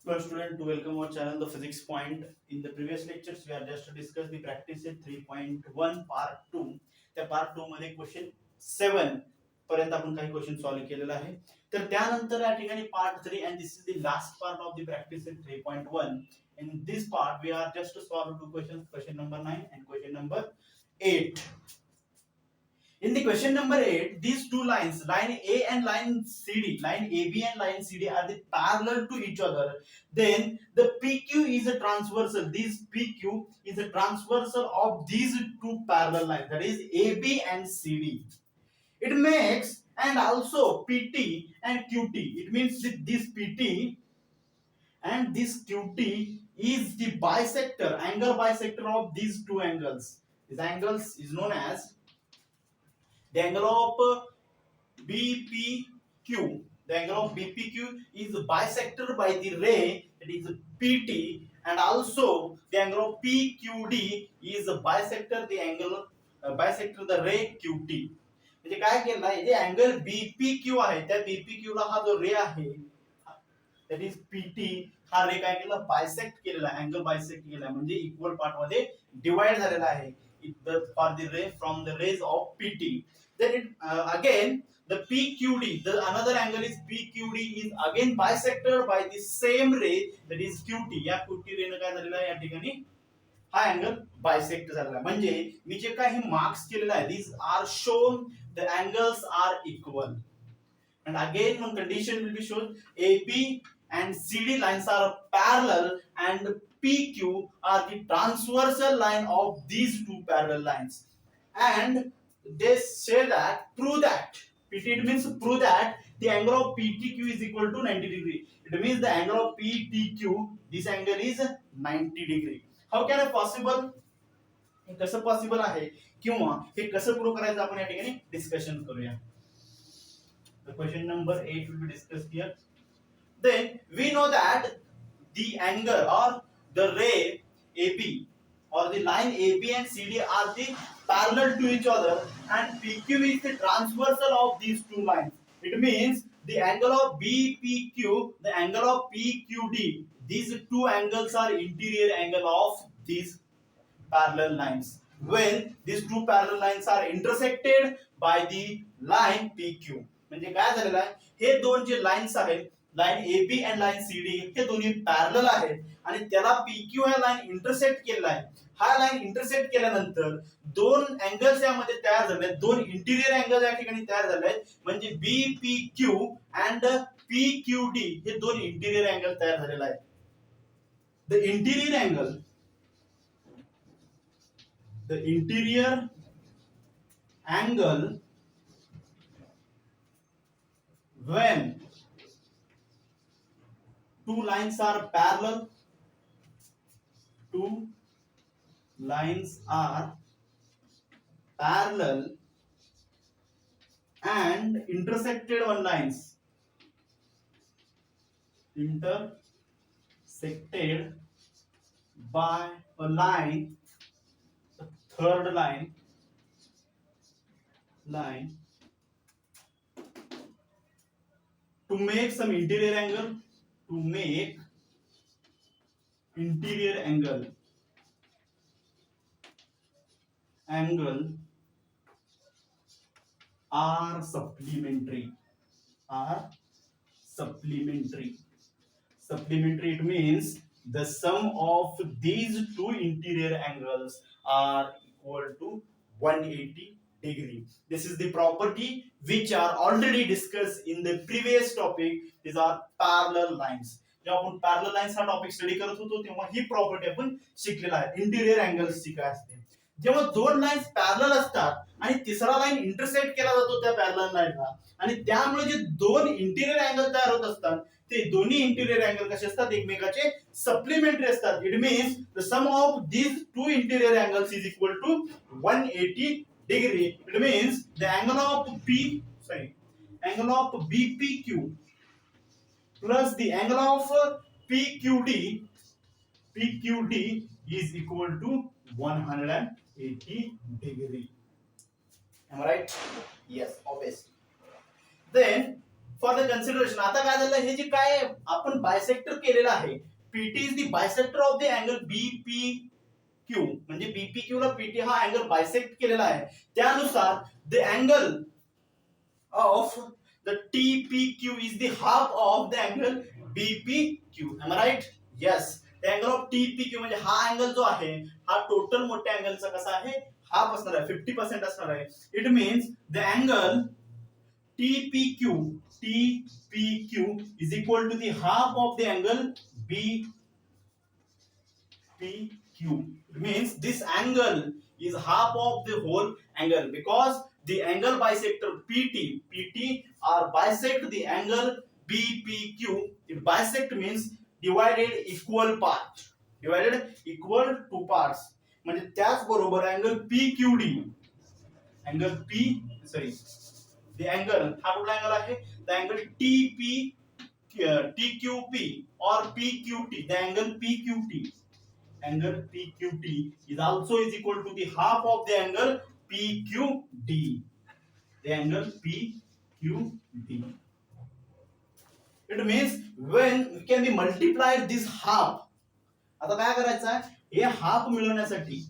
Hello student, to welcome our channel, the physics point. In the previous lectures, we are just discussed the practice set 3.1 part 2. त्या part 2 मध्ये question 7 पर्यंत आपण काही question solve केलेला आहे. तर त्यानंतर या ठिकाणी part 3 and this is the last part of the practice set 3.1. In this part, we are just to solve two questions, question number 9 and question number 8. In the question number 8, these two lines, line A and line CD, line AB and line CD are the parallel to each other. Then the PQ is a transversal. This PQ is a transversal of these two parallel lines, that is AB and CD. It makes, and also PT and QT. It means that this PT and this QT is the bisector, angle bisector of these two angles. This angles is known as the angle of BPQ. The angle of BPQ is bisected by the ray, that is PT, and also the angle of PQD is bisector the angle bisector the ray QT. म्हणजे काय केलं आहे, जे angle BPQ आहे त्या BPQ ला हा जो रे आहे that is PT, हा रे काय केला, बायसेक्ट केलेला आहे, अँगल बायसेक्ट केला म्हणजे इक्वल पार्ट मध्ये डिवाइड झालेला आहे for the ray from the rays of PT. Then it again the PQD, the another angle is PQD is again bisected by the same ray, that is QT. या QT रे ने काय झालेला आहे, या ठिकाणी हा अँगल बायसेक्ट झालेला आहे. म्हणजे मी जे काही मार्क्स केलेला आहे, these are shown, the angles are equal. And again one condition will be shown, AB and CD lines are parallel and PQ are the transversal line of these two parallel lines. And they say that, prove that, PT it means prove that the angle of PTQ is equal to 90 degree. It means the angle of PTQ, this angle is 90 degree. How can it possible? हे कसं possible आहे किंवा हे कसं prove करायचं आपण या ठिकाणी discussion करूया. The question number 8 will be discussed here. Then we know that the angle or the ray AB or the line AB and CD are the parallel to each other and PQ is the transversal of these two lines. It means the angle of BPQ, the angle of PQD, these two angles are interior angle of these parallel lines. When these two parallel lines are intersected by the line PQ. म्हणजे काय झालेलं आहे, हे दोन जे lines आहेत, line AB and line CD, हे दोन्ही parallel आहेत आणि त्याला PQ हा लाईन इंटरसेक्ट केलेला आहे. हा लाईन इंटरसेक्ट केल्यानंतर दोन अँगल्स यामध्ये तयार झाले आहेत, दोन इंटिरियर अँगल या ठिकाणी तयार झाले आहेत. म्हणजे BPQ and PQD हे दोन इंटिरियर अँगल तयार झालेला आहे. The interior angle when two lines are parallel, and intersected by a line, the third line to make some interior angle, angle are supplementary. Supplementary, it means the sum of these two interior angles are equal to 180 degree. This is the property which are already discussed in the previous topic. These are parallel lines. जेव्हा आपण parallel lines हा topic study करत होतो तेव्हा ही property आपण शिकलेला आहे. Interior अँगल्सची काय असते, जेव्हा दोन लाईन्स पॅरलल असतात आणि तिसरा लाईन इंटरसेक्ट केला जातो त्या पॅरलल लाईनला आणि त्यामुळे जे दोन इंटिरियर अँगल तयार होत असतात ते दोन्ही इंटिरियर अँगल कसे असतात, एकमेकाचे सप्लिमेंटरी असतात. It means the sum of these two interior angles is equal to 180 degree. It means the angle of BPQ plus the angle of PQD is equal to 180 degree. Am I right? Yes, obviously. Then for the consideration. आता काय झालं, हे जे काय आपण bisector केलेलं आहे, PT is the bisector of the angle BPQ, म्हणजे BPQ ला PT हा अँगल बायसेक्ट केलेला आहे, त्यानुसार the angle of the TPQ is the half of the angle BPQ. Am right? Yes. The angle of TPQ म्हणजे हा angle जो आहे हा टोटल मोठ्या अँगलचा कसा आहे, हाफ असणार आहे, 50% असणार आहे. It means the angle TPQ is equal to the half of the angle BPQ. It means this angle is half of the whole angle because the angle bisector PT are bisect the angle BPQ. It bisect means divided equal part. Divided equal two parts. म्हणजे त्याच बरोबर angle PQD, angle the angle हा कुठला angle आहे, the angle TQP or PQT, the angle PQT is also is equal to the half of the angle PQD, the angle PQD. It means when we can be multiplied this half. आता काय करायचं आहे, हे half मिळवण्यासाठी,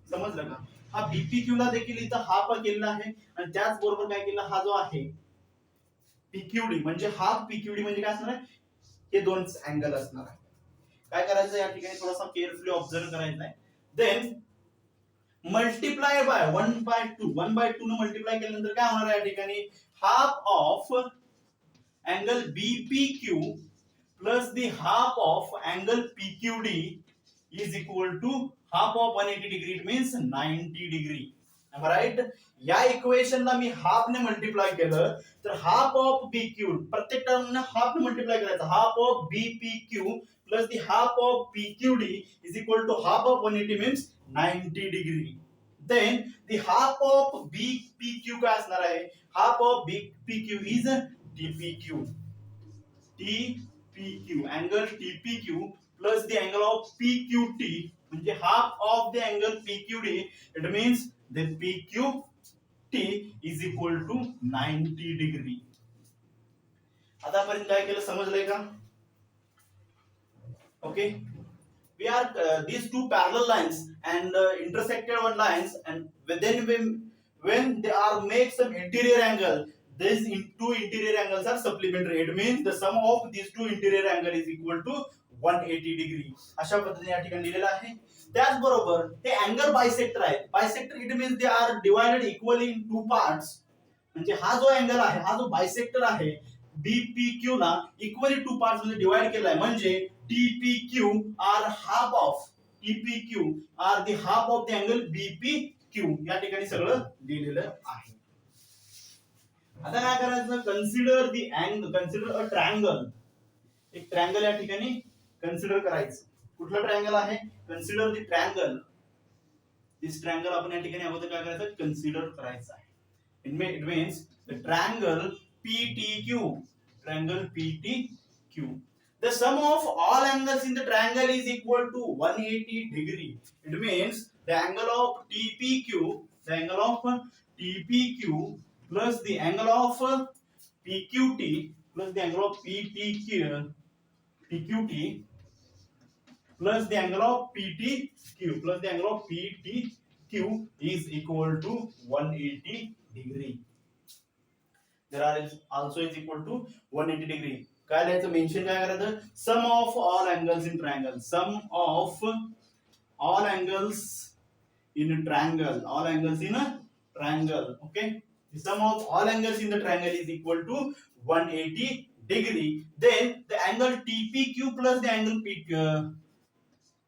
समजलं का, हा BPQ ला देखील इथं हाफ केलेला आहे आणि त्याच बरोबर काय केलं, हा जो आहे पीक्यूडी म्हणजे हाफ पीक्यूडी म्हणजे काय असणार आहे, हे दोन अँगल असणार आहे. काय करायचं या ठिकाणी थोडासा केअरफुली ऑब्झर्व करायचं आहे. देन मल्टिप्लाय बाय 1/2 न मल्टिप्लाय केल्यानंतर काय होणार आहे या ठिकाणी, half of angle BPQ plus the half of angle PQD is equal to half of 180 degree. It means 90 degree. Am I right? या इक्वेशन ला मी हाफ ने मल्टिप्लाय केलं तर हाफ ऑफ बीक्यू, प्रत्येक टर्म ने हाफ ने मल्टिप्लाय करायचं, half of BPQ plus the half of PQD is equal to half of 180 means 90 degree. Then the half of BPQ काय असणार आहे, half of BPQ is TPQ. TPQ angle TPQ plus the angle of PQT म्हणजे half of the angle PQD. It means the PQT is equal to 90 degree. आतापर्यंत काय केलं समजलंय का? Okay, we are these two parallel lines and intersected one lines, and then when they are make some interior angle, these two interior angles are supplementary. It means the sum of these two interior angle is equal to 180 degree. अशा पद्धतीने या ठिकाणी लिहिलेलं आहे. त्याचबरोबर हे angle bisector आहेत. Bisector it means they are divided equally in two parts. म्हणजे हा जो अँगल आहे, हा जो बायसेक्टर आहे बीपीक्यू ला इक्वली टू पार्ट्स मध्ये डिवाइड केलाय, म्हणजे TPQ are half of the half of the angle BPQ. या ठिकाणी सगळं लिहिलेलं आहे. आता काय करायचं, consider the angle, consider a triangle. एक ट्रायंगल या ठिकाणी कन्सिडर करायचं. कुठलं ट्रायंगल आहे, consider the triangle. This triangle आपण या ठिकाणी अगोदर काय करायचं, कन्सिडर करायचं आहे. It means the triangle PTQ, triangle PTQ. The sum of all angles in the triangle is equal to 180 degree. It means the angle of TPQ plus the angle of PQT plus the angle of PQT plus the angle of PTQ is equal to 180 degree. There are also is equal to 180 degree. काय लिहायचं, mention काय करायचं, sum of all angles in triangle. Sum of all angles in triangle. All angles in triangle. Okay, the sum of all angles in the triangle is equal to 180 degree. Then the angle TPQ plus the angle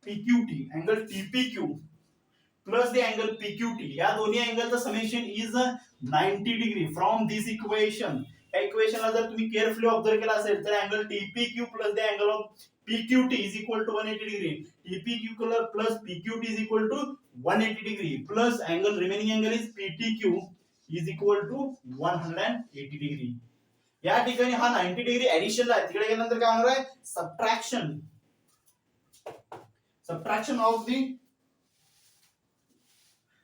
PQT, angle TPQ plus the angle PQT, या दोन्ही अँगलचं summation is 90 degree. From this equation, या इक्वेशनला जर तुम्ही carefully observe केला असेल तर angle TPQ plus the angle of PQT is equal to 180 degree. TPQ plus PQT is equal to 180 degree plus angle remaining angle is PTQ is equal to 180 degree. या ठिकाणी हा 90 डिग्री ऍडिशन आहे. तिकडे गेल्यानंतर काय होणार आहे, subtraction of the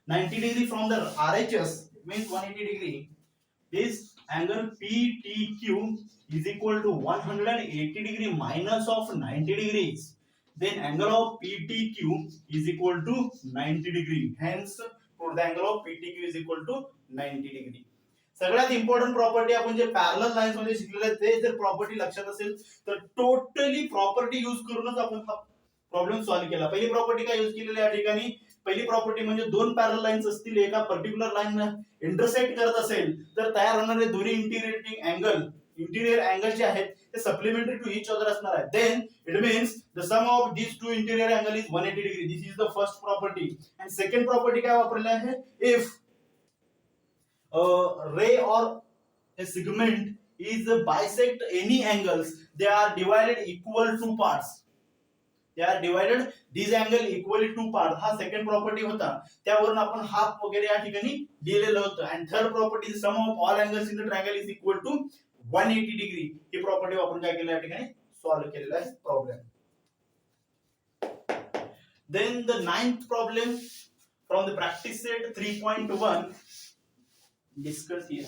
90 degree from the RHS, means 180 degree. This angle PTQ is equal to 180 degree minus of 90 degrees. Then angle of PTQ is equal to 90 degree. Hence, for the angle of PTQ is equal to 90 degree. सगळ्यात important property आपण जे parallel lines मध्ये शिकलेले ते जर property लक्षात असेल तर totally property use करूनच आपण हा प्रॉब्लेम सॉल्व्ह केला. पहिली प्रॉपर्टी काय यूज केलेली या ठिकाणी, पहिली प्रॉपर्टी म्हणजे दोन पॅरलल लाईन्स असतील, एका पर्टिक्युलर लाईन इंटरसेक्ट करत असेल तर तयार होणारे दोन्ही इंटिरियर अँगल जे आहेत ते सप्लिमेंटरी टू इच अदर असणार आहेत. Then it means the sum of these two interior angle is 180 degree. This is the first property. And second property काय वापरली आहे, if ray or a segment is bisect any angles, they are divided equal to parts. They are divided these angle equally to parts. हा second property होता, त्यावरून आपण half वगैरे या ठिकाणी दिलेलं होतं. And third property sum of all angles in the triangle is equal to 180 degree. ही प्रॉपर्टी वापरून काय केलं या ठिकाणी सॉल्व्ह केलेला आहे problem. Then the ninth problem from the practice set 3.1 discuss here.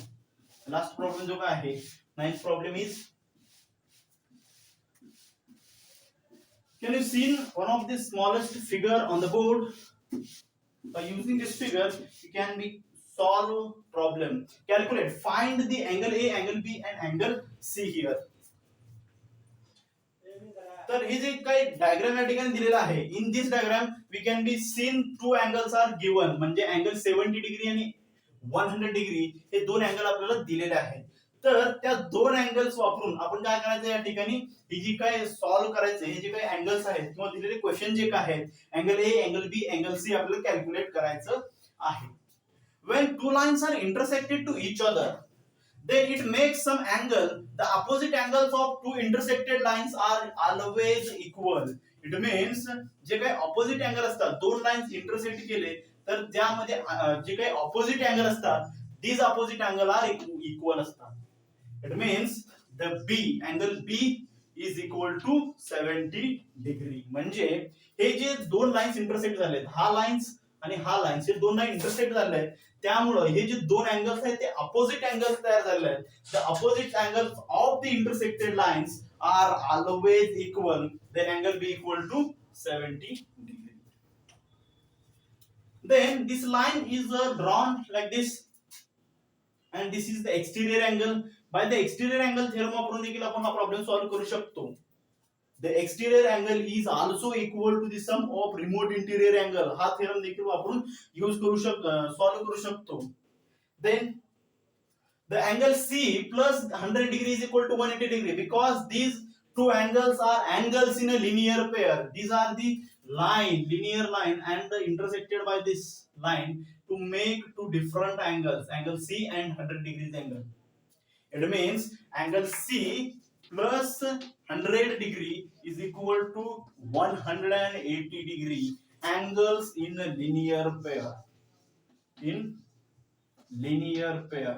Last problem जो काय आहे, ninth problem is, can you see one of the smallest figure on the board? By using this figure you can be solve problem. Calculate, find the angle A, angle B and angle C here. तर हे जे काही diagram या ठिकाणी दिलेला आहे, in this diagram we can be seen two angles are given, म्हणजे angle 70 degree आणि 100 degree हे दोन angle आपल्याला दिलेले आहेत. तर त्या दोन अँगल्स वापरून आपण काय करायचं या ठिकाणी, ही जी काय सॉल्व्ह करायचं, हे जे काही अँगल्स आहेत किंवा दिलेले क्वेश्चन जे काय आहेत, angle A, angle B, angle C आपल्याला कॅल्क्युलेट करायचं आहे. when two lines are intersected to each other, then it makes some angle, the opposite angles of two intersected lines are always equal. It means जे काही opposite angle असतात, दोन lines intersect केले तर त्यामध्ये जे काही ऑपोजिट अँगल असतात, these opposite angle are equal असतात. It means the B, angle B is equal to 70 degree. म्हणजे हे जे दोन लाईन्स इंटरसेक्ट झालेत, हा लाईन्स आणि हा लाईन्स, हे दोन लाईन इंटरसेक्ट झाले आहेत, त्यामुळे हे जे दोन अँगल्स आहेत ते अपोजिट अँगल्स तयार झाले आहेत. The opposite angles of the intersected lines are always equal. Then angle B equal to 70 degree. Then this line is drawn like this, and this is the exterior angle. By the exterior angle theorem वापरून देखील आपण हा problem solve करू शकतो. The exterior angle is also equal to the sum of remote interior angle. हा theorem देखील वापरून use करू सॉल्व्ह करू शकतो. Then the angle C plus 100 degree is equal to 180 degree, because these two angles are angles in a linear pair. These are the linear line, and intersected by this line to make two different angles, angle C and 100 degrees angle. It means angle C plus 100 degree is equal to 180 degree, angles in a linear pair. In linear pair,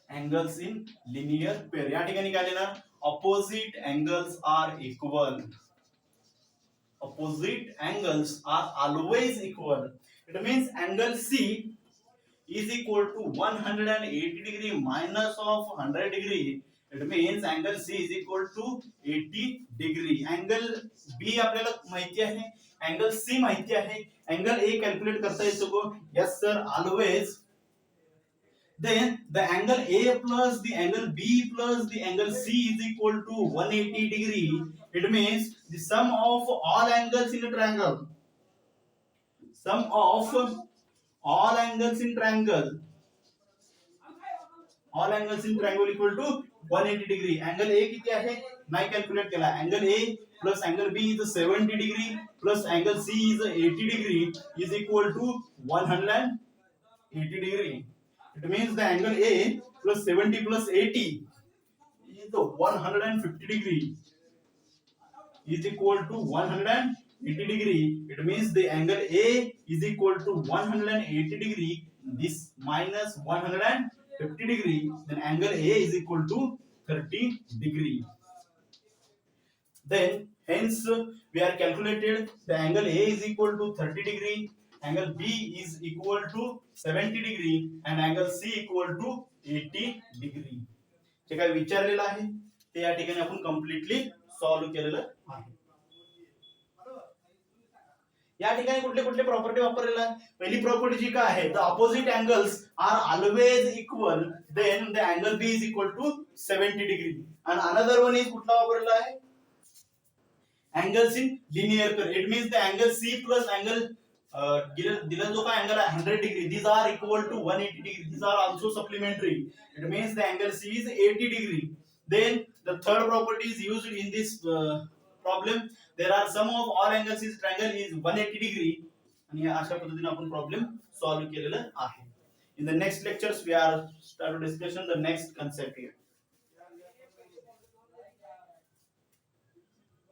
angles in linear pair. या ठिकाणी काय लिहिणार, opposite angles are equal. Opposite angles are always equal. It means angle C is equal to 180 degree minus of 100 degree. It means angle C is equal to 80 degree. Angle B आपल्याला माहिती आहे, angle C माहिती आहे, angle A calculate करता येतो को? Yes sir, always. Then the angle A plus the angle B plus the angle C is equal to 180 degree. It means the sum of all angles in a triangle. Sum of all angles in triangle. All angles in triangle equal to 180 degree. Angle A किती आहे? नाही calculate केला. Angle A plus angle B is 70 degree plus angle C is 80 degree is equal to 180 degree. It means the angle A plus 70 plus 80 is the 150 degree is equal to 180 degree. It means the angle A is equal to 180 degree. This minus 150 degree. Then angle A is equal to 30 degree. Then hence we are calculated the angle A is equal to 30 degree. Angle B is equal to 70 degree and angle C equal to 80 degree जे काय विचारलेलं आहे ते या ठिकाणी आपण completely solve केलेलं आहे. या ठिकाणी कुठले कुठले प्रॉपर्टी वापरलेला आहे? पहिली प्रॉपर्टी जी काय आहे, the opposite angles are always equal then the angle B is equal to 70 degree. आणि अनदर वन इज कुठला वापरलेला आहे? angles in linear pair. It means the angle C plus angle दिला जो का angle आहे 100 degree, these are equal to 180 degree. These are also supplementary. It means the angle C is 80 degree. Then the third property is used in this problem. There are sum of all angles is triangle is 180 degree. आणि अशा पद्धतीने आपण problem solve केलेला आहे. In the next lectures we are start discussion the next concept here.